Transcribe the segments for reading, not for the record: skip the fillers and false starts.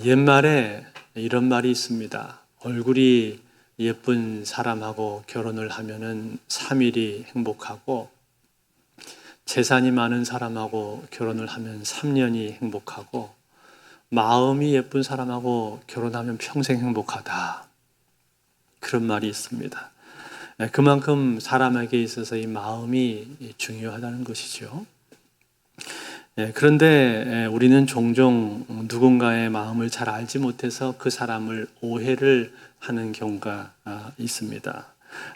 옛말에 이런 말이 있습니다. 얼굴이 예쁜 사람하고 결혼을 하면은 3일이 행복하고 재산이 많은 사람하고 결혼을 하면 3년이 행복하고 마음이 예쁜 사람하고 결혼하면 평생 행복하다. 그런 말이 있습니다. 그만큼 사람에게 있어서 이 마음이 중요하다는 것이죠. 그런데 우리는 종종 누군가의 마음을 잘 알지 못해서 그 사람을 오해를 하는 경우가 있습니다.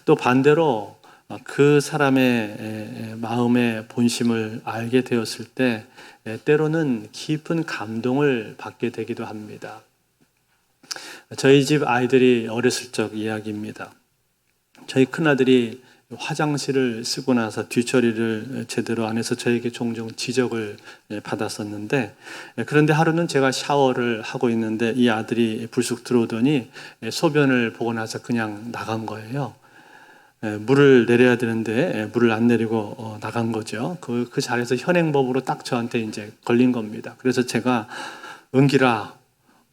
또 반대로 그 사람의 마음의 본심을 알게 되었을 때 때로는 깊은 감동을 받게 되기도 합니다. 저희 집 아이들이 어렸을 적 이야기입니다. 저희 큰아들이 화장실을 쓰고 나서 뒤처리를 제대로 안 해서 저에게 종종 지적을 받았었는데, 그런데 하루는 제가 샤워를 하고 있는데 이 아들이 불쑥 들어오더니 소변을 보고 나서 그냥 나간 거예요. 물을 내려야 되는데 물을 안 내리고 나간 거죠. 그 자리에서 현행법으로 딱 저한테 이제 걸린 겁니다. 그래서 제가 은길아,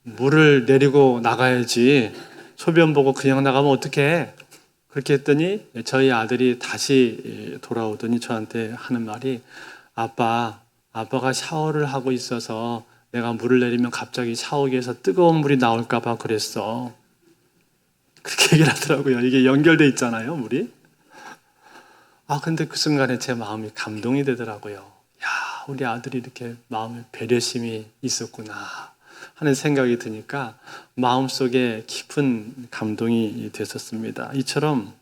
물을 내리고 나가야지 소변 보고 그냥 나가면 어떡해? 그렇게 했더니 저희 아들이 다시 돌아오더니 저한테 하는 말이 아빠가 샤워를 하고 있어서 내가 물을 내리면 갑자기 샤워기에서 뜨거운 물이 나올까 봐 그랬어. 그렇게 얘기를 하더라고요. 이게 연결돼 있잖아요, 물이. 근데 그 순간에 제 마음이 감동이 되더라고요. 야, 우리 아들이 이렇게 마음에 배려심이 있었구나 하는 생각이 드니까 마음속에 깊은 감동이 됐었습니다. 이처럼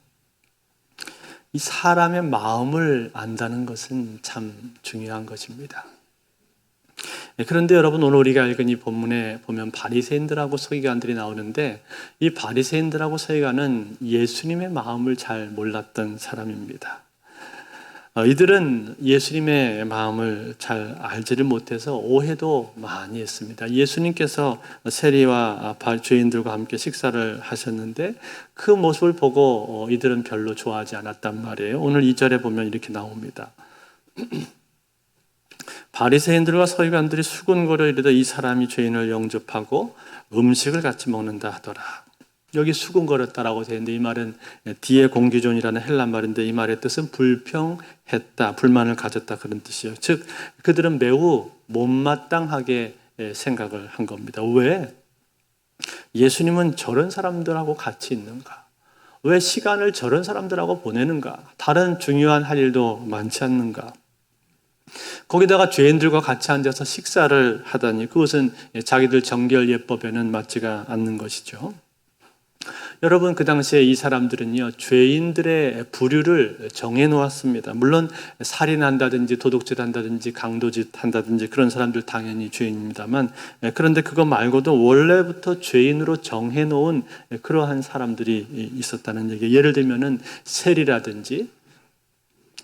이 사람의 마음을 안다는 것은 참 중요한 것입니다. 그런데 여러분, 오늘 우리가 읽은 이 본문에 보면 바리새인들하고 서기관들이 나오는데 이 바리새인들하고 서기관은 예수님의 마음을 잘 몰랐던 사람입니다. 이들은 예수님의 마음을 잘 알지를 못해서 오해도 많이 했습니다. 예수님께서 세리와 죄인들과 함께 식사를 하셨는데 그 모습을 보고 이들은 별로 좋아하지 않았단 말이에요. 오늘 2절에 보면 이렇게 나옵니다. 바리새인들과 서기관들이 수군거려 이르되 이 사람이 죄인을 영접하고 음식을 같이 먹는다 하더라. 여기 수군거렸다라고 되어 있는데 이 말은 디에공기존이라는 헬란 말인데 이 말의 뜻은 불평했다, 불만을 가졌다 그런 뜻이에요. 즉 그들은 매우 못마땅하게 생각을 한 겁니다. 왜? 예수님은 저런 사람들하고 같이 있는가? 왜 시간을 저런 사람들하고 보내는가? 다른 중요한 할 일도 많지 않는가? 거기다가 죄인들과 같이 앉아서 식사를 하다니 그것은 자기들 정결 예법에는 맞지가 않는 것이죠. 여러분, 그 당시에 이 사람들은요, 죄인들의 부류를 정해 놓았습니다. 물론 살인한다든지 도둑질 한다든지 강도짓 한다든지 그런 사람들 당연히 죄인입니다만, 그런데 그거 말고도 원래부터 죄인으로 정해 놓은 그러한 사람들이 있었다는 얘기예요. 예를 들면은 세리라든지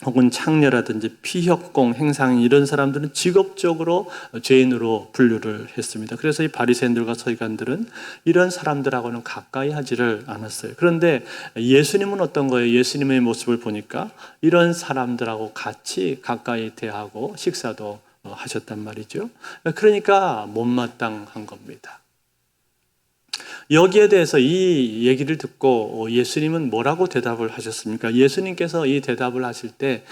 혹은 창녀라든지 피협공, 행상인 이런 사람들은 직업적으로 죄인으로 분류를 했습니다. 그래서 이 바리새인들과 서기관들은 이런 사람들하고는 가까이 하지를 않았어요. 그런데 예수님은 어떤 거예요? 예수님의 모습을 보니까 이런 사람들하고 같이 가까이 대하고 식사도 하셨단 말이죠. 그러니까 못마땅한 겁니다. 여기에 대해서 이 얘기를 듣고 예수님은 뭐라고 대답을 하셨습니까? 예수님께서 이 대답을 하실 때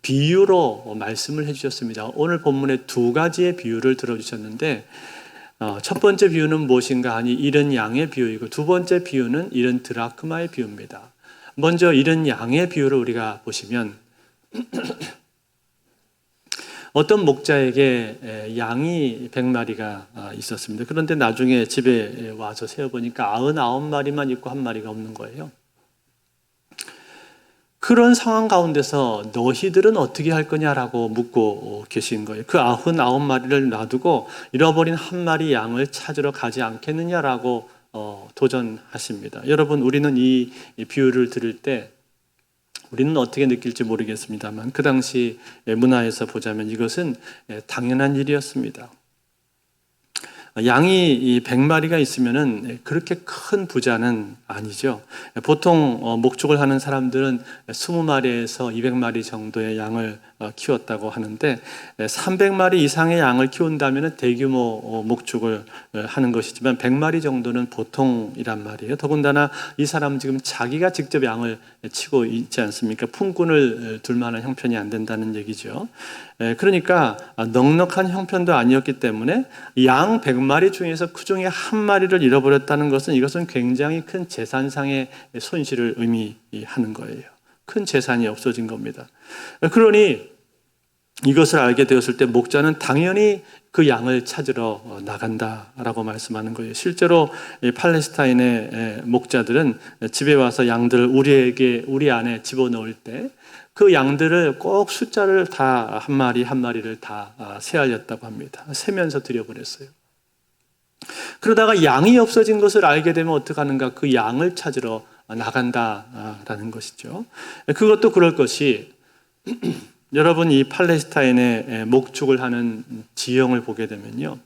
비유로 말씀을 해주셨습니다. 오늘 본문에 두 가지의 비유를 들어주셨는데 첫 번째 비유는 무엇인가 하니 이른 양의 비유이고 두 번째 비유는 이른 드라크마의 비유입니다. 먼저 이른 양의 비유를 우리가 보시면 어떤 목자에게 양이 100마리가 있었습니다. 그런데 나중에 집에 와서 세어보니까 99마리만 있고 한 마리가 없는 거예요. 그런 상황 가운데서 너희들은 어떻게 할 거냐라고 묻고 계신 거예요. 그 99마리를 놔두고 잃어버린 한 마리 양을 찾으러 가지 않겠느냐라고 도전하십니다. 여러분, 우리는 이 비유를 들을 때 우리는 어떻게 느낄지 모르겠습니다만 그 당시 문화에서 보자면 이것은 당연한 일이었습니다. 양이 이 100마리가 있으면은 그렇게 큰 부자는 아니죠. 보통 목축을 하는 사람들은 20마리에서 200마리 정도의 양을 키웠다고 하는데 300마리 이상의 양을 키운다면 대규모 목축을 하는 것이지만 100마리 정도는 보통이란 말이에요. 더군다나 이 사람은 지금 자기가 직접 양을 치고 있지 않습니까? 품꾼을 둘 만한 형편이 안 된다는 얘기죠. 그러니까 넉넉한 형편도 아니었기 때문에 양 100마리 중에서 그 중에 한 마리를 잃어버렸다는 것은 이것은 굉장히 큰 재산상의 손실을 의미하는 거예요. 큰 재산이 없어진 겁니다. 그러니 이것을 알게 되었을 때 목자는 당연히 그 양을 찾으러 나간다라고 말씀하는 거예요. 실제로 팔레스타인의 목자들은 집에 와서 양들을 우리 안에 집어넣을 때 그 양들을 꼭 숫자를 다 한 마리 한 마리를 다 세알렸다고 합니다. 세면서 들여버렸어요. 그러다가 양이 없어진 것을 알게 되면 어떡하는가? 그 양을 찾으러 나간다라는 것이죠. 그것도 그럴 것이 여러분 이 팔레스타인의 목축을 하는 지형을 보게 되면요.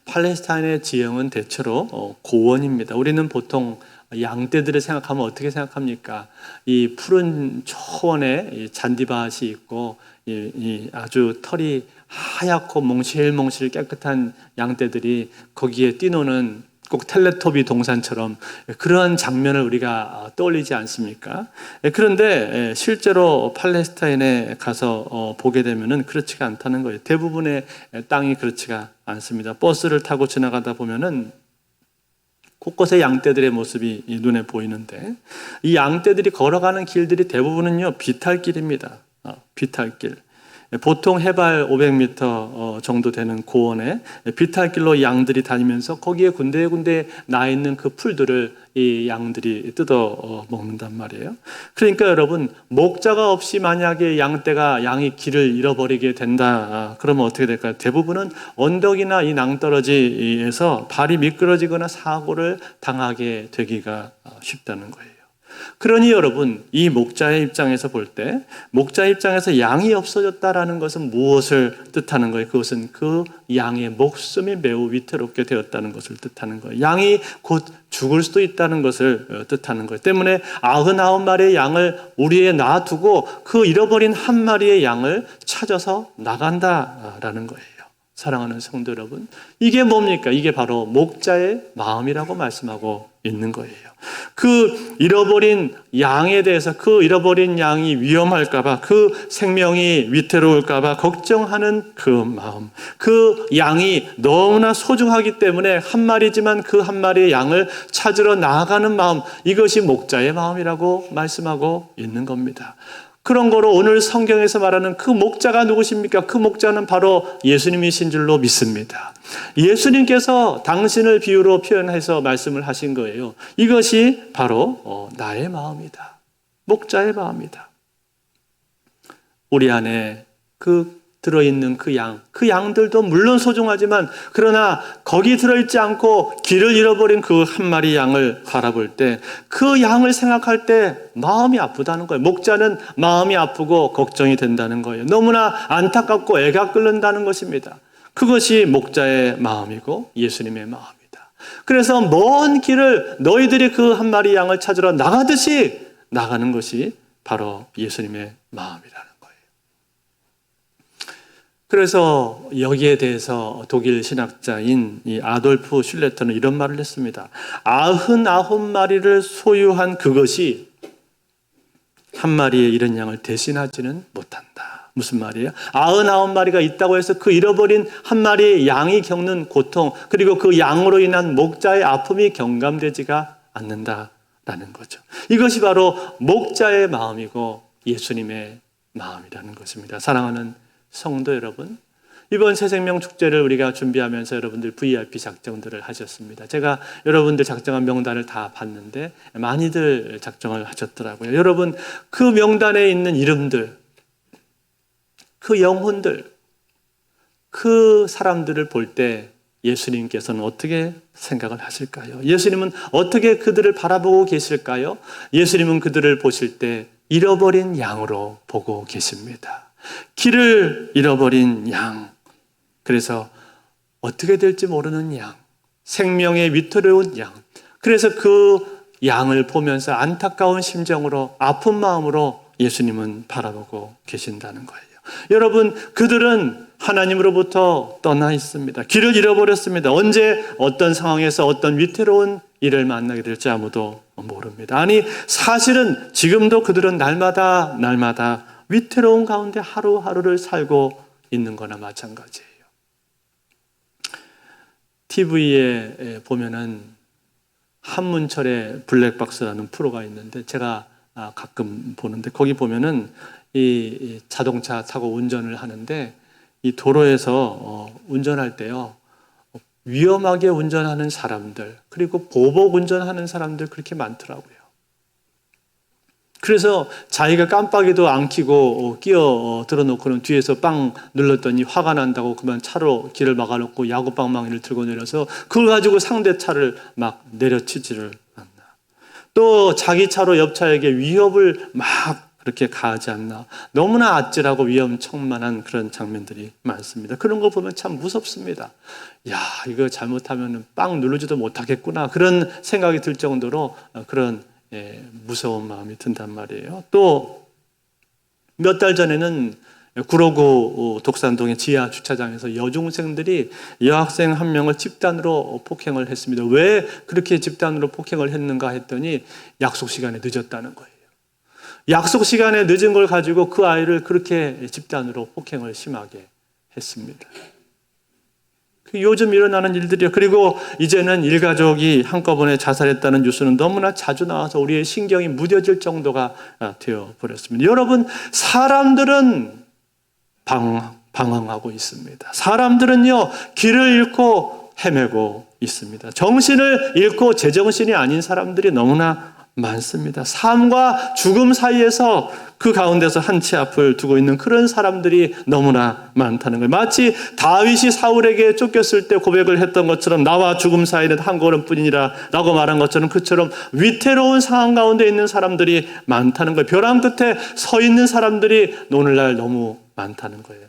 팔레스타인의 지형은 대체로 고원입니다. 우리는 보통 양떼들을 생각하면 어떻게 생각합니까? 이 푸른 초원에 잔디밭이 있고 이 아주 털이 하얗고 몽실몽실 깨끗한 양떼들이 거기에 뛰노는 꼭 텔레토비 동산처럼 그런 장면을 우리가 떠올리지 않습니까? 그런데 실제로 팔레스타인에 가서 보게 되면은 그렇지가 않다는 거예요. 대부분의 땅이 그렇지가 않습니다. 버스를 타고 지나가다 보면은 곳곳에 양떼들의 모습이 눈에 보이는데 이 양떼들이 걸어가는 길들이 대부분은요 비탈길입니다. 비탈길. 보통 해발 500m 정도 되는 고원에 비탈길로 양들이 다니면서 거기에 군데군데 나 있는 그 풀들을 이 양들이 뜯어 먹는단 말이에요. 그러니까 여러분 목자가 없이 만약에 양이 길을 잃어버리게 된다 그러면 어떻게 될까요? 대부분은 언덕이나 이 낭떠러지에서 발이 미끄러지거나 사고를 당하게 되기가 쉽다는 거예요. 그러니 여러분 이 목자의 입장에서 볼 때 목자의 입장에서 양이 없어졌다라는 것은 무엇을 뜻하는 거예요? 그것은 그 양의 목숨이 매우 위태롭게 되었다는 것을 뜻하는 거예요. 양이 곧 죽을 수도 있다는 것을 뜻하는 거예요. 때문에 99마리의 양을 우리에 놔두고 그 잃어버린 한 마리의 양을 찾아서 나간다라는 거예요. 사랑하는 성도 여러분, 이게 뭡니까? 이게 바로 목자의 마음이라고 말씀하고 있는 거예요. 그 잃어버린 양에 대해서 그 잃어버린 양이 위험할까봐 그 생명이 위태로울까봐 걱정하는 그 마음, 그 양이 너무나 소중하기 때문에 한 마리지만 그 한 마리의 양을 찾으러 나아가는 마음, 이것이 목자의 마음이라고 말씀하고 있는 겁니다. 그런 거로 오늘 성경에서 말하는 그 목자가 누구십니까? 그 목자는 바로 예수님이신 줄로 믿습니다. 예수님께서 당신을 비유로 표현해서 말씀을 하신 거예요. 이것이 바로 나의 마음이다. 목자의 마음이다. 우리 안에 들어있는 그 양들도 물론 소중하지만 그러나 거기 들어있지 않고 길을 잃어버린 그 한 마리 양을 바라볼 때 그 양을 생각할 때 마음이 아프다는 거예요. 목자는 마음이 아프고 걱정이 된다는 거예요. 너무나 안타깝고 애가 끓는다는 것입니다. 그것이 목자의 마음이고 예수님의 마음이다. 그래서 먼 길을 너희들이 그 한 마리 양을 찾으러 나가듯이 나가는 것이 바로 예수님의 마음이라는 거예요. 그래서 여기에 대해서 독일 신학자인 이 아돌프 슐레터는 이런 말을 했습니다. 99마리를 소유한 그것이 한 마리의 잃은 양을 대신하지는 못한다. 무슨 말이에요? 99마리가 있다고 해서 그 잃어버린 한 마리의 양이 겪는 고통, 그리고 그 양으로 인한 목자의 아픔이 경감되지가 않는다라는 거죠. 이것이 바로 목자의 마음이고 예수님의 마음이라는 것입니다. 사랑하는 성도 여러분, 이번 새생명 축제를 우리가 준비하면서 여러분들 VIP 작정들을 하셨습니다. 제가 여러분들 작정한 명단을 다 봤는데 많이들 작정을 하셨더라고요. 여러분 그 명단에 있는 이름들, 그 영혼들, 그 사람들을 볼 때 예수님께서는 어떻게 생각을 하실까요? 예수님은 어떻게 그들을 바라보고 계실까요? 예수님은 그들을 보실 때 잃어버린 양으로 보고 계십니다. 길을 잃어버린 양. 그래서 어떻게 될지 모르는 양, 생명의 위태로운 양. 그래서 그 양을 보면서 안타까운 심정으로 아픈 마음으로 예수님은 바라보고 계신다는 거예요. 여러분, 그들은 하나님으로부터 떠나 있습니다. 길을 잃어버렸습니다. 언제 어떤 상황에서 어떤 위태로운 일을 만나게 될지 아무도 모릅니다. 아니, 사실은 지금도 그들은 날마다 위태로운 가운데 하루하루를 살고 있는 거나 마찬가지예요. TV에 보면은 한문철의 블랙박스라는 프로가 있는데 제가 가끔 보는데 거기 보면은 이 자동차 타고 운전을 하는데 이 도로에서 운전할 때요, 위험하게 운전하는 사람들, 그리고 보복 운전하는 사람들 그렇게 많더라고요. 그래서 자기가 깜빡이도 안 켜고 끼어 들어놓고는 뒤에서 빵 눌렀더니 화가 난다고 그만 차로 길을 막아놓고 야구방망이를 들고 내려서 그걸 가지고 상대 차를 막 내려치지를 않나. 또 자기 차로 옆 차에게 위협을 막 그렇게 가하지 않나. 너무나 아찔하고 위험천만한 그런 장면들이 많습니다. 그런 거 보면 참 무섭습니다. 야, 이거 잘못하면 빵 누르지도 못하겠구나. 그런 생각이 들 정도로 그런 무서운 마음이 든단 말이에요. 또 몇 달 전에는 구로구 독산동의 지하 주차장에서 여중생들이 여학생 한 명을 집단으로 폭행을 했습니다. 왜 그렇게 집단으로 폭행을 했는가 했더니 약속 시간에 늦었다는 거예요. 약속 시간에 늦은 걸 가지고 그 아이를 그렇게 집단으로 폭행을 심하게 했습니다. 요즘 일어나는 일들이요. 그리고 이제는 일가족이 한꺼번에 자살했다는 뉴스는 너무나 자주 나와서 우리의 신경이 무뎌질 정도가 되어버렸습니다. 여러분, 사람들은 방황하고 있습니다. 사람들은요, 길을 잃고 헤매고 있습니다. 정신을 잃고 제정신이 아닌 사람들이 너무나 많습니다. 삶과 죽음 사이에서 그 가운데서 한 치 앞을 두고 있는 그런 사람들이 너무나 많다는 거예요. 마치 다윗이 사울에게 쫓겼을 때 고백을 했던 것처럼 나와 죽음 사이는 한 걸음뿐이니라 라고 말한 것처럼 그처럼 위태로운 상황 가운데 있는 사람들이 많다는 거예요. 벼랑 끝에 서 있는 사람들이 오늘날 너무 많다는 거예요.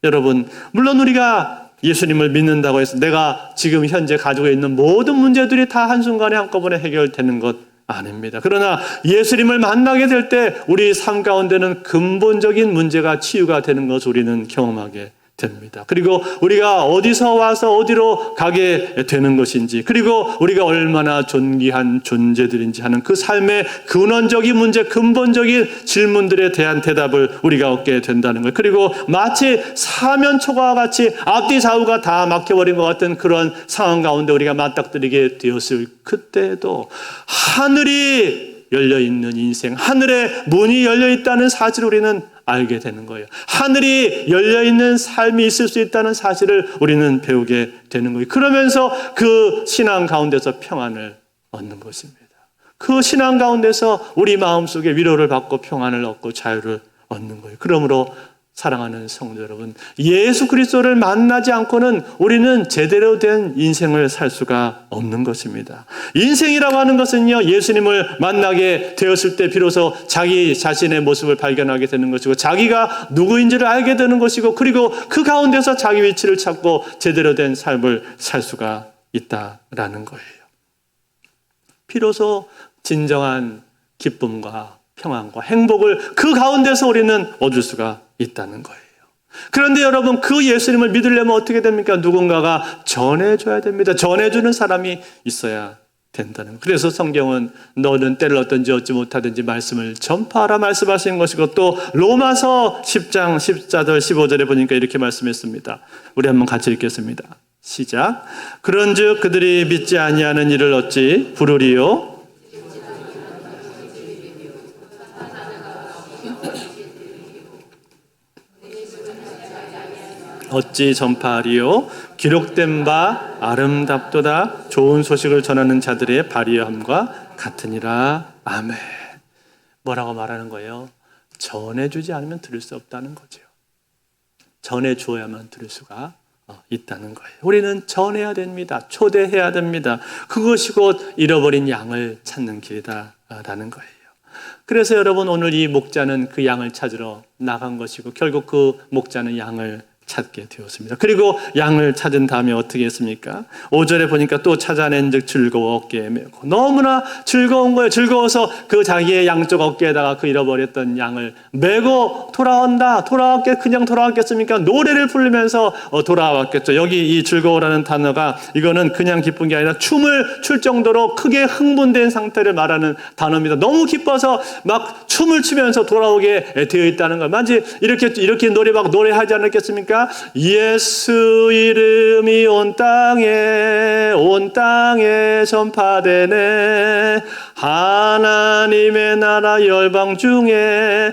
여러분, 물론 우리가 예수님을 믿는다고 해서 내가 지금 현재 가지고 있는 모든 문제들이 다 한순간에 한꺼번에 해결되는 것 아닙니다. 그러나 예수님을 만나게 될 때 우리 삶 가운데는 근본적인 문제가 치유가 되는 것을 우리는 경험하게 됩니다. 그리고 우리가 어디서 와서 어디로 가게 되는 것인지, 그리고 우리가 얼마나 존귀한 존재들인지 하는 그 삶의 근원적인 문제, 근본적인 질문들에 대한 대답을 우리가 얻게 된다는 거예요. 그리고 마치 사면초가와 같이 앞뒤 좌우가 다 막혀버린 것 같은 그런 상황 가운데 우리가 맞닥뜨리게 되었을 그때에도 하늘이 열려있는 인생, 하늘의 문이 열려있다는 사실을 우리는 알게 되는 거예요. 하늘이 열려있는 삶이 있을 수 있다는 사실을 우리는 배우게 되는 거예요. 그러면서 그 신앙 가운데서 평안을 얻는 것입니다. 그 신앙 가운데서 우리 마음속에 위로를 받고 평안을 얻고 자유를 얻는 거예요. 그러므로 사랑하는 성도 여러분, 예수 그리스도를 만나지 않고는 우리는 제대로 된 인생을 살 수가 없는 것입니다. 인생이라고 하는 것은요, 예수님을 만나게 되었을 때 비로소 자기 자신의 모습을 발견하게 되는 것이고 자기가 누구인지를 알게 되는 것이고 그리고 그 가운데서 자기 위치를 찾고 제대로 된 삶을 살 수가 있다라는 거예요. 비로소 진정한 기쁨과 평안과 행복을 그 가운데서 우리는 얻을 수가 있다는 거예요. 그런데 여러분, 그 예수님을 믿으려면 어떻게 됩니까? 누군가가 전해줘야 됩니다. 전해주는 사람이 있어야 된다는 거예요. 그래서 성경은 너는 때를 어떤지 얻지 못하든지 말씀을 전파하라 말씀하시는 것이고 또 로마서 10장 14절 15절에 보니까 이렇게 말씀했습니다. 우리 한번 같이 읽겠습니다. 시작. 그런즉 그들이 믿지 아니하는 일을 어찌 부르리요? 어찌 전파하리요? 기록된 바 아름답도다. 좋은 소식을 전하는 자들의 발휘함과 같으니라. 아멘. 뭐라고 말하는 거예요? 전해주지 않으면 들을 수 없다는 거죠. 전해주어야만 들을 수가 있다는 거예요. 우리는 전해야 됩니다. 초대해야 됩니다. 그것이 곧 잃어버린 양을 찾는 길이다라는 거예요. 그래서 여러분, 오늘 이 목자는 그 양을 찾으러 나간 것이고 결국 그 목자는 양을 찾게 되었습니다. 그리고 양을 찾은 다음에 어떻게 했습니까? 5절에 보니까 또 찾아낸 즉 즐거워 어깨에 메고, 너무나 즐거운 거예요. 즐거워서 그 자기의 양쪽 어깨에다가 그 잃어버렸던 양을 메고 그냥 돌아왔겠습니까? 노래를 부르면서 돌아왔겠죠. 여기 이 즐거워라는 단어가, 이거는 그냥 기쁜 게 아니라 춤을 출 정도로 크게 흥분된 상태를 말하는 단어입니다. 너무 기뻐서 막 춤을 추면서 돌아오게 되어 있다는 거예요. 마치 이렇게 노래하지 않았겠습니까? 예수 이름이 온 땅에 전파되네. 하나님의 나라 열방 중에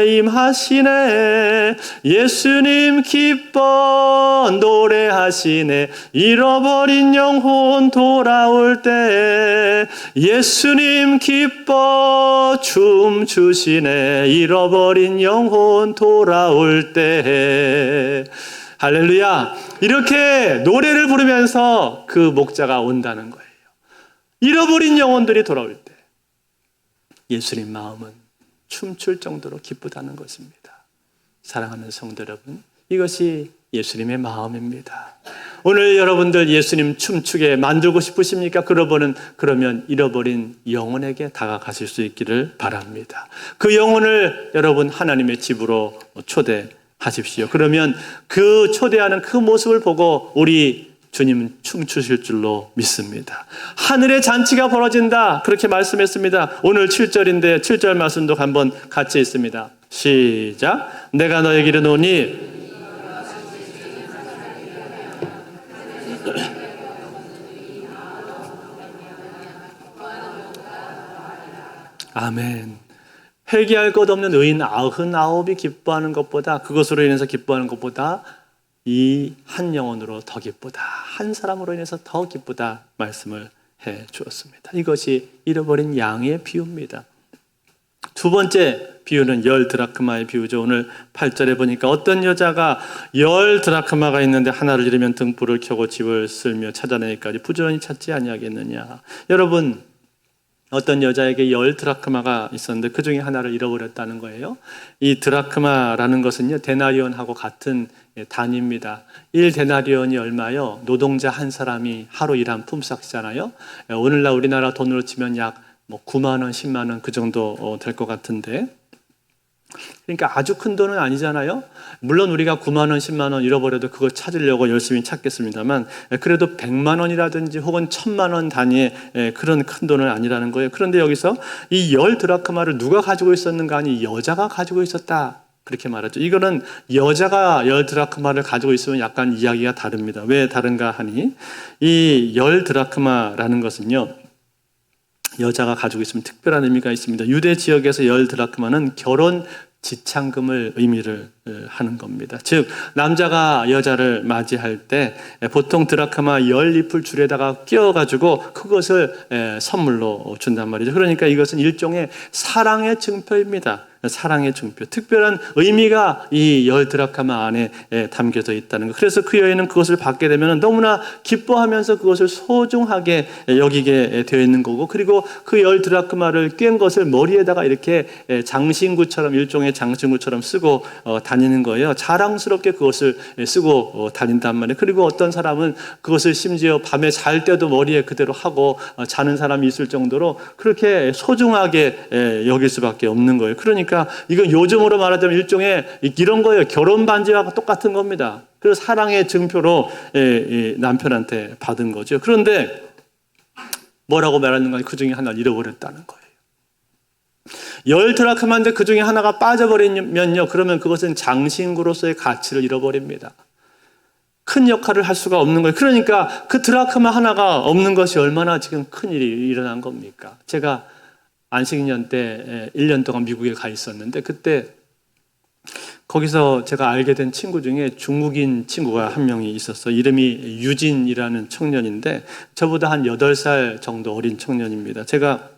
임하시네. 예수님 기뻐 노래하시네. 잃어버린 영혼 돌아올 때 예수님 기뻐 춤추시네. 잃어버린 영혼 돌아올 때. 할렐루야. 이렇게 노래를 부르면서 그 목자가 온다는 거예요. 잃어버린 영혼들이 돌아올 때 예수님 마음은 춤출 정도로 기쁘다는 것입니다. 사랑하는 성도 여러분, 이것이 예수님의 마음입니다. 오늘 여러분들 예수님 춤추게 만들고 싶으십니까? 그러면 잃어버린 영혼에게 다가가실 수 있기를 바랍니다. 그 영혼을 여러분 하나님의 집으로 초대하십시오. 그러면 그 초대하는 그 모습을 보고 우리 주님은 춤추실 줄로 믿습니다. 하늘의 잔치가 벌어진다, 그렇게 말씀했습니다. 오늘 7절인데 7절 말씀도 한번 같이 있습니다. 시작. 내가 너에게 이르노니 아멘. 회개할 것 없는 의인 99이 기뻐하는 것보다, 그것으로 인해서 기뻐하는 것보다 이 한 영혼으로 더 기쁘다, 한 사람으로 인해서 더 기쁘다 말씀을 해 주었습니다. 이것이 잃어버린 양의 비유입니다. 두 번째 비유는 10드라크마의 비유죠. 오늘 8절에 보니까 어떤 여자가 10드라크마가 있는데 하나를 잃으면 등불을 켜고 집을 쓸며 찾아내기까지 부지런히 찾지 아니하겠느냐. 여러분, 어떤 여자에게 10드라크마가 있었는데 그 중에 하나를 잃어버렸다는 거예요. 이 드라크마라는 것은요, 데나리온하고 같은 단위입니다. 1데나리온이 얼마요? 노동자 한 사람이 하루 일한 품삯이잖아요. 오늘날 우리나라 돈으로 치면 약 9만 원, 10만 원 그 정도 될 것 같은데, 그러니까 아주 큰 돈은 아니잖아요. 물론 우리가 9만 원, 10만 원 잃어버려도 그걸 찾으려고 열심히 찾겠습니다만, 그래도 100만 원이라든지 혹은 1000만 원 단위의 그런 큰 돈은 아니라는 거예요. 그런데 여기서 이 10드라크마를 누가 가지고 있었는가 하니 여자가 가지고 있었다, 그렇게 말하죠. 이거는 여자가 10드라크마를 가지고 있으면 약간 이야기가 다릅니다. 왜 다른가 하니, 이 10드라크마라는 것은요, 여자가 가지고 있으면 특별한 의미가 있습니다. 유대 지역에서 10드라크마는 결혼 지참금을 의미를 하는 겁니다. 즉, 남자가 여자를 맞이할 때 보통 드라크마 10잎을 줄에다가 끼워가지고 그것을 선물로 준단 말이죠. 그러니까 이것은 일종의 사랑의 증표입니다. 사랑의 증표, 특별한 의미가 이 10드라크마 안에 담겨져 있다는 것. 그래서 그 여인은 그것을 받게 되면 너무나 기뻐하면서 그것을 소중하게 여기게 되어 있는 거고, 그리고 그 10드라크마를 꿰은 것을 머리에다가 이렇게 장신구처럼, 일종의 장신구처럼 쓰고 다니는 거예요. 자랑스럽게 그것을 쓰고 다닌단 말이에요. 그리고 어떤 사람은 그것을 심지어 밤에 잘 때도 머리에 그대로 하고 자는 사람이 있을 정도로 그렇게 소중하게 여길 수밖에 없는 거예요. 그러니까 이건 요즘으로 말하자면 일종의 이런 거예요. 결혼 반지와 똑같은 겁니다. 그래서 사랑의 증표로 남편한테 받은 거죠. 그런데 뭐라고 말하는가? 그 중에 하나를 잃어버렸다는 거예요. 10드라크마인데 그 중에 하나가 빠져버리면요, 그러면 그것은 장신구로서의 가치를 잃어버립니다. 큰 역할을 할 수가 없는 거예요. 그러니까 그 드라크마 하나가 없는 것이 얼마나 지금 큰일이 일어난 겁니까? 제가 안식년 때 1년 동안 미국에 가 있었는데, 그때 거기서 제가 알게 된 친구 중에 중국인 친구가 한 명이 있었어요. 이름이 유진이라는 청년인데 저보다 한 8살 정도 어린 청년입니다. 제가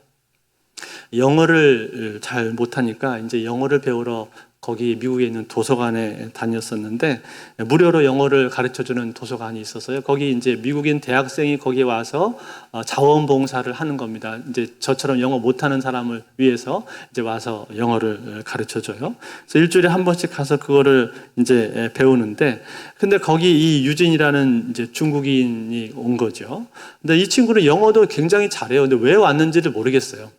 영어를 잘 못하니까 이제 영어를 배우러 거기 미국에 있는 도서관에 다녔었는데 무료로 영어를 가르쳐주는 도서관이 있어서요. 거기 이제 미국인 대학생이 거기에 와서 자원봉사를 하는 겁니다. 이제 저처럼 영어 못하는 사람을 위해서 이제 와서 영어를 가르쳐줘요. 그래서 일주일에 한 번씩 가서 그거를 이제 배우는데, 근데 거기 이 유진이라는 이제 중국인이 온 거죠. 근데 이 친구는 영어도 굉장히 잘해요. 근데 왜 왔는지를 모르겠어요.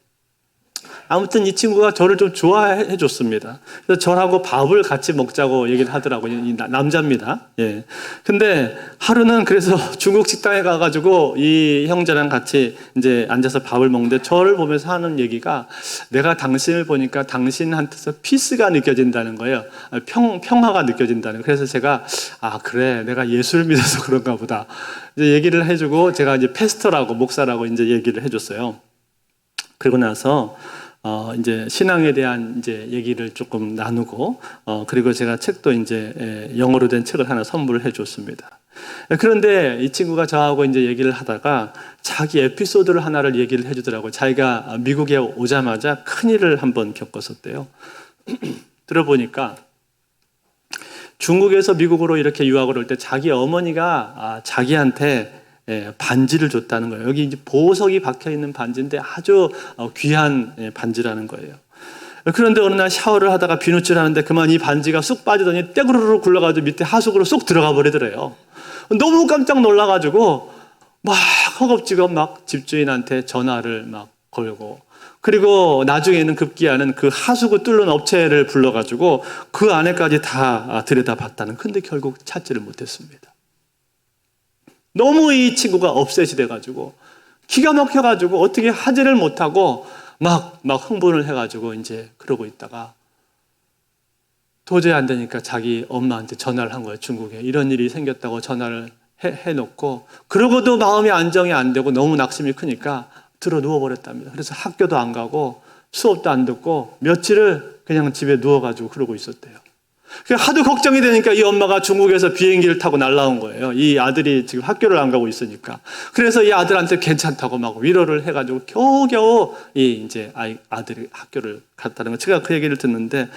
아무튼 이 친구가 저를 좀 좋아해 줬습니다. 그래서 저하고 밥을 같이 먹자고 얘기를 하더라고요. 이 남자입니다. 예. 근데 하루는 그래서 중국 식당에 가가지고 이 형제랑 같이 이제 앉아서 밥을 먹는데 저를 보면서 하는 얘기가, 내가 당신을 보니까 당신한테서 피스가 느껴진다는 거예요. 평화가 느껴진다는 거예요. 그래서 제가, 그래, 내가 예수를 믿어서 그런가 보다. 이제 얘기를 해주고, 제가 이제 패스터라고, 목사라고 이제 얘기를 해줬어요. 그리고 나서 이제 신앙에 대한 이제 얘기를 조금 나누고, 그리고 제가 책도 이제 영어로 된 책을 하나 선물을 해줬습니다. 그런데 이 친구가 저하고 이제 얘기를 하다가 자기 에피소드를 하나를 얘기를 해주더라고요. 자기가 미국에 오자마자 큰일을 한번 겪었었대요. 들어보니까 중국에서 미국으로 이렇게 유학을 올 때 자기 어머니가 자기한테 반지를 줬다는 거예요. 여기 이제 보석이 박혀 있는 반지인데 아주 귀한 반지라는 거예요. 그런데 어느 날 샤워를 하다가 비누칠 하는데 그만 이 반지가 쑥 빠지더니 떼구르르 굴러가지고 밑에 하수구로 쏙 들어가 버리더래요. 너무 깜짝 놀라가지고 막 허겁지겁 막 집주인한테 전화를 막 걸고, 그리고 나중에는 급기야는 그 하수구 뚫는 업체를 불러가지고 그 안에까지 다 들여다봤다는. 근데 결국 찾지를 못했습니다. 너무 이 친구가 업셋이 돼가지고 기가 막혀가지고 어떻게 하지를 못하고 막 흥분을 해가지고 이제 그러고 있다가 도저히 안 되니까 자기 엄마한테 전화를 한 거예요. 중국에 이런 일이 생겼다고 전화를 해놓고, 그러고도 마음이 안정이 안 되고 너무 낙심이 크니까 들어 누워버렸답니다. 그래서 학교도 안 가고 수업도 안 듣고 며칠을 그냥 집에 누워가지고 그러고 있었대요. 하도 걱정이 되니까 이 엄마가 중국에서 비행기를 타고 날라온 거예요. 이 아들이 지금 학교를 안 가고 있으니까. 그래서 이 아들한테 괜찮다고 막 위로를 해가지고 겨우겨우 이 이제 아들이 학교를 갔다는 거. 제가 그 얘기를 듣는데,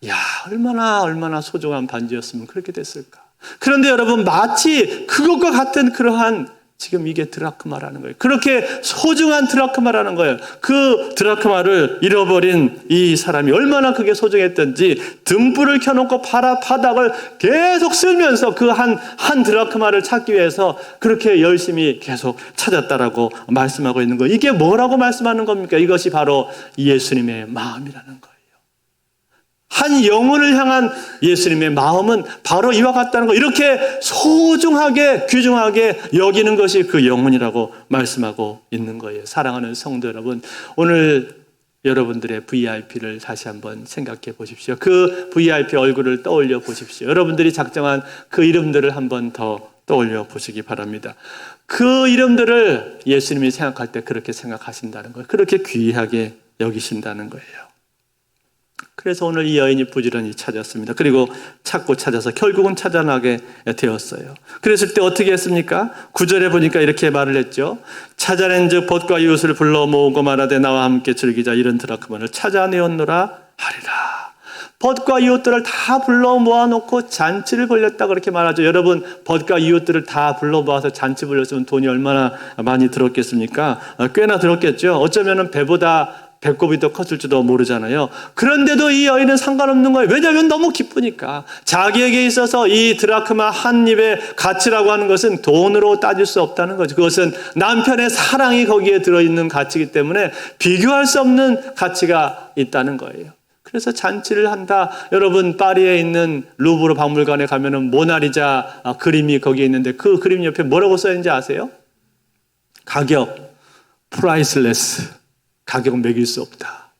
야, 얼마나 소중한 반지였으면 그렇게 됐을까. 그런데 여러분, 마치 그것과 같은 그러한 지금 이게 드라크마라는 거예요. 그렇게 소중한 드라크마라는 거예요. 그 드라크마를 잃어버린 이 사람이 얼마나 그게 소중했던지 등불을 켜놓고 바닥을 계속 쓸면서 그 한 드라크마를 찾기 위해서 그렇게 열심히 계속 찾았다라고 말씀하고 있는 거예요. 이게 뭐라고 말씀하는 겁니까? 이것이 바로 예수님의 마음이라는 거예요. 한 영혼을 향한 예수님의 마음은 바로 이와 같다는 거, 이렇게 소중하게 귀중하게 여기는 것이 그 영혼이라고 말씀하고 있는 거예요. 사랑하는 성도 여러분, 오늘 여러분들의 VIP를 다시 한번 생각해 보십시오. 그 VIP 얼굴을 떠올려 보십시오. 여러분들이 작정한 그 이름들을 한번 더 떠올려 보시기 바랍니다. 그 이름들을 예수님이 생각할 때 그렇게 생각하신다는 거예요. 그렇게 귀하게 여기신다는 거예요. 그래서 오늘 이 여인이 부지런히 찾았습니다. 그리고 찾고 찾아서 결국은 찾아나게 되었어요. 그랬을 때 어떻게 했습니까? 9절에 보니까 이렇게 말을 했죠. 찾아낸 즉 벗과 이웃을 불러 모으고 말하되 나와 함께 즐기자. 이런 드라크마를 찾아내었노라 하리라. 벗과 이웃들을 다 불러 모아놓고 잔치를 벌였다, 그렇게 말하죠. 여러분, 벗과 이웃들을 다 불러 모아서 잔치 벌렸으면 돈이 얼마나 많이 들었겠습니까? 꽤나 들었겠죠. 어쩌면 배보다 배꼽이 더 컸을지도 모르잖아요. 그런데도 이 여인은 상관없는 거예요. 왜냐하면 너무 기쁘니까. 자기에게 있어서 이 드라크마 한 입의 가치라고 하는 것은 돈으로 따질 수 없다는 거죠. 그것은 남편의 사랑이 거기에 들어있는 가치이기 때문에 비교할 수 없는 가치가 있다는 거예요. 그래서 잔치를 한다. 여러분, 파리에 있는 루브르 박물관에 가면은 모나리자 그림이 거기에 있는데 그 그림 옆에 뭐라고 써 있는지 아세요? 가격, priceless. 가격은 매길 수 없다.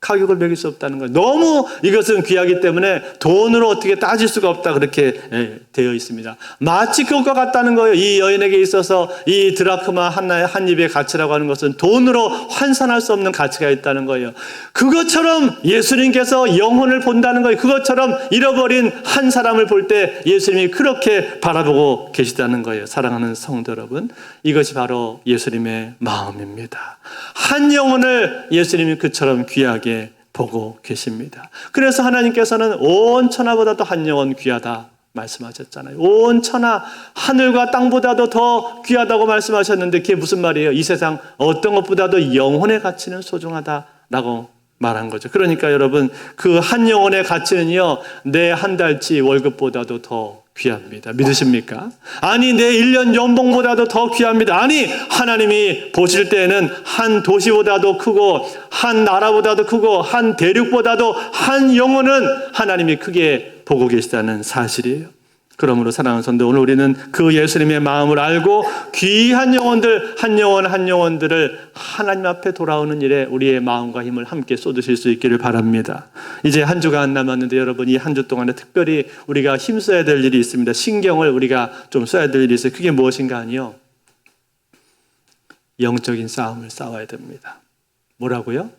가격을 매길 수 없다는 거예요. 너무 이것은 귀하기 때문에 돈으로 어떻게 따질 수가 없다 그렇게 되어 있습니다. 마치 그것과 같다는 거예요. 이 여인에게 있어서 이 드라크마 한 입의 가치라고 하는 것은 돈으로 환산할 수 없는 가치가 있다는 거예요. 그것처럼 예수님께서 영혼을 본다는 거예요. 그것처럼 잃어버린 한 사람을 볼 때 예수님이 그렇게 바라보고 계시다는 거예요. 사랑하는 성도 여러분, 이것이 바로 예수님의 마음입니다. 한 영혼을 예수님이 그처럼 귀하게 보고 계십니다. 그래서 하나님께서는 온 천하보다도 한 영혼 귀하다 말씀하셨잖아요. 온 천하, 하늘과 땅보다도 더 귀하다고 말씀하셨는데 그게 무슨 말이에요? 이 세상 어떤 것보다도 영혼의 가치는 소중하다라고 말한 거죠. 그러니까 여러분, 그 한 영혼의 가치는요, 내 한 달치 월급보다도 더 귀합니다. 믿으십니까? 아니, 내 1년 연봉보다도 더 귀합니다. 아니, 하나님이 보실 때에는 한 도시보다도 크고 한 나라보다도 크고 한 대륙보다도 한 영혼은 하나님이 크게 보고 계시다는 사실이에요. 그러므로 사랑하는 성도, 오늘 우리는 그 예수님의 마음을 알고 귀한 영혼들, 한 영혼 한 영혼들을 하나님 앞에 돌아오는 일에 우리의 마음과 힘을 함께 쏟으실 수 있기를 바랍니다. 이제 한 주가 안 남았는데 여러분, 이 한 주 동안에 특별히 우리가 힘써야 될 일이 있습니다. 신경을 우리가 좀 써야 될 일이 있어요. 그게 무엇인가 하니요, 영적인 싸움을 싸워야 됩니다. 뭐라고요?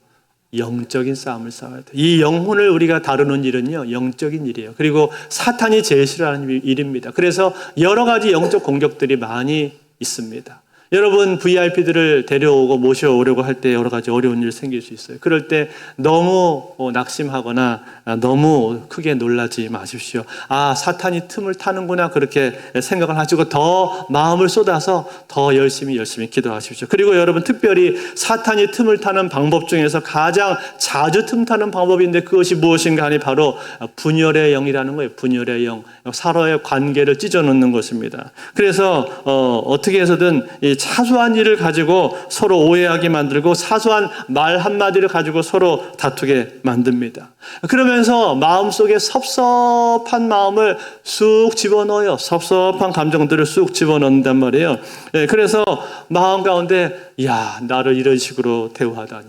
영적인 싸움을 싸워야 돼요. 이 영혼을 우리가 다루는 일은요, 영적인 일이에요. 그리고 사탄이 제일 싫어하는 일입니다. 그래서 여러 가지 영적 공격들이 많이 있습니다. 여러분, VIP들을 데려오고 모셔오려고 할 때 여러 가지 어려운 일이 생길 수 있어요. 그럴 때 너무 낙심하거나 너무 크게 놀라지 마십시오. 아, 사탄이 틈을 타는구나 그렇게 생각을 하시고 더 마음을 쏟아서 더 열심히 기도하십시오. 그리고 여러분, 특별히 사탄이 틈을 타는 방법 중에서 가장 자주 틈 타는 방법인데 그것이 무엇인가 하니 바로 분열의 영이라는 거예요. 분열의 영. 서로의 관계를 찢어놓는 것입니다. 그래서 어떻게 해서든 이 사소한 일을 가지고 서로 오해하게 만들고 사소한 말 한마디를 가지고 서로 다투게 만듭니다. 그러면서 마음속에 섭섭한 마음을 쑥 집어넣어요. 섭섭한 감정들을 쑥 집어넣는단 말이에요. 그래서 마음 가운데, 야, 나를 이런 식으로 대우하다니,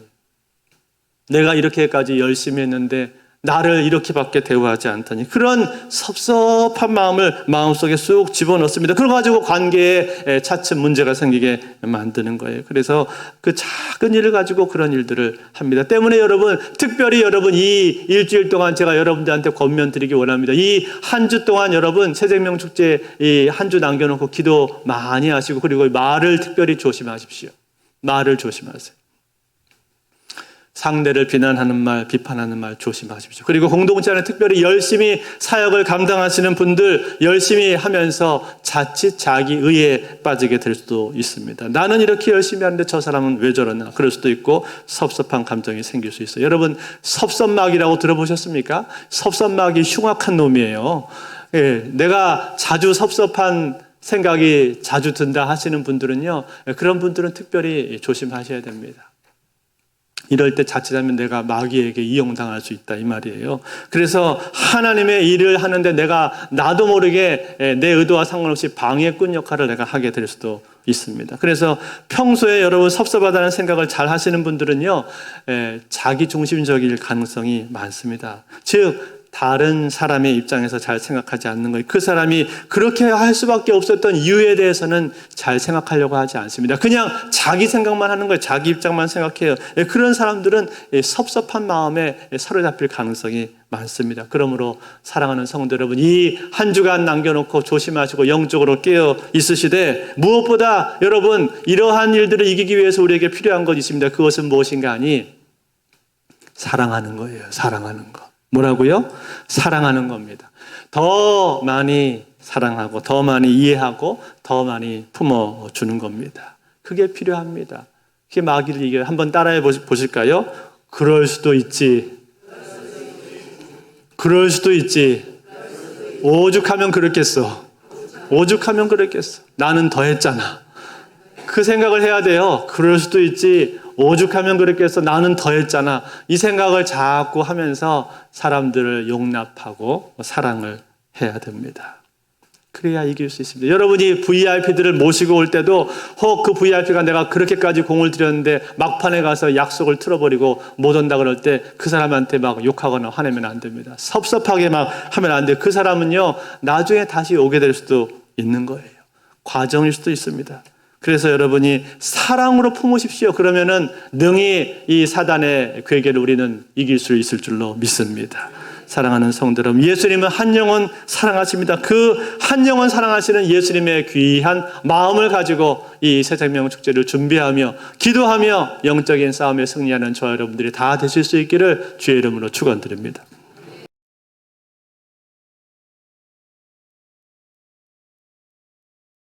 내가 이렇게까지 열심히 했는데 나를 이렇게밖에 대우하지 않다니, 그런 섭섭한 마음을 마음속에 쑥 집어넣습니다. 그걸 가지고 관계에 차츰 문제가 생기게 만드는 거예요. 그래서 그 작은 일을 가지고 그런 일들을 합니다. 때문에 여러분, 특별히 여러분, 이 일주일 동안 제가 여러분들한테 권면드리기 원합니다. 이 한 주 동안 여러분, 새생명축제 이 한 주 남겨놓고 기도 많이 하시고, 그리고 말을 특별히 조심하십시오. 말을 조심하세요. 상대를 비난하는 말, 비판하는 말 조심하십시오. 그리고 공동체 안에 특별히 열심히 사역을 감당하시는 분들, 열심히 하면서 자칫 자기 의에 빠지게 될 수도 있습니다. 나는 이렇게 열심히 하는데 저 사람은 왜 저러나, 그럴 수도 있고 섭섭한 감정이 생길 수 있어요. 여러분, 섭섭막이라고 들어보셨습니까? 섭섭막이 흉악한 놈이에요. 내가 자주 섭섭한 생각이 자주 든다 하시는 분들은요, 그런 분들은 특별히 조심하셔야 됩니다. 이럴 때 자칫하면 내가 마귀에게 이용당할 수 있다 이 말이에요. 그래서 하나님의 일을 하는데 내가 나도 모르게 내 의도와 상관없이 방해꾼 역할을 내가 하게 될 수도 있습니다. 그래서 평소에 여러분 섭섭하다는 생각을 잘 하시는 분들은요, 자기 중심적일 가능성이 많습니다. 즉 다른 사람의 입장에서 잘 생각하지 않는 거예요. 그 사람이 그렇게 할 수밖에 없었던 이유에 대해서는 잘 생각하려고 하지 않습니다. 그냥 자기 생각만 하는 거예요. 자기 입장만 생각해요. 그런 사람들은 섭섭한 마음에 사로잡힐 가능성이 많습니다. 그러므로 사랑하는 성도 여러분, 이 한 주간 남겨놓고 조심하시고 영적으로 깨어 있으시되, 무엇보다 여러분, 이러한 일들을 이기기 위해서 우리에게 필요한 것이 있습니다. 그것은 무엇인가 하니 사랑하는 거예요. 사랑하는 거. 뭐라고요? 사랑하는 겁니다. 더 많이 사랑하고 더 많이 이해하고 더 많이 품어주는 겁니다. 그게 필요합니다. 그게 마귀를 이겨요. 한번 따라해 보실까요? 그럴 수도 있지. 그럴 수도 있지. 오죽하면 그랬겠어. 오죽하면 그랬겠어. 나는 더 했잖아. 그 생각을 해야 돼요. 그럴 수도 있지. 오죽하면 그랬겠어. 나는 더 했잖아. 이 생각을 자꾸 하면서 사람들을 용납하고 사랑을 해야 됩니다. 그래야 이길 수 있습니다. 여러분이 VIP들을 모시고 올 때도 혹 그 VIP가 내가 그렇게까지 공을 들였는데 막판에 가서 약속을 틀어버리고 못 온다 그럴 때 그 사람한테 막 욕하거나 화내면 안 됩니다. 섭섭하게 막 하면 안 돼요. 그 사람은요, 나중에 다시 오게 될 수도 있는 거예요. 과정일 수도 있습니다. 그래서 여러분이 사랑으로 품으십시오. 그러면은 능히 이 사단의 괴계를 우리는 이길 수 있을 줄로 믿습니다. 사랑하는 성도 여러분, 예수님은 한 영혼 사랑하십니다. 그 한 영혼 사랑하시는 예수님의 귀한 마음을 가지고 이 새생명 축제를 준비하며 기도하며 영적인 싸움에 승리하는 저와 여러분들이 다 되실 수 있기를 주의 이름으로 축원드립니다.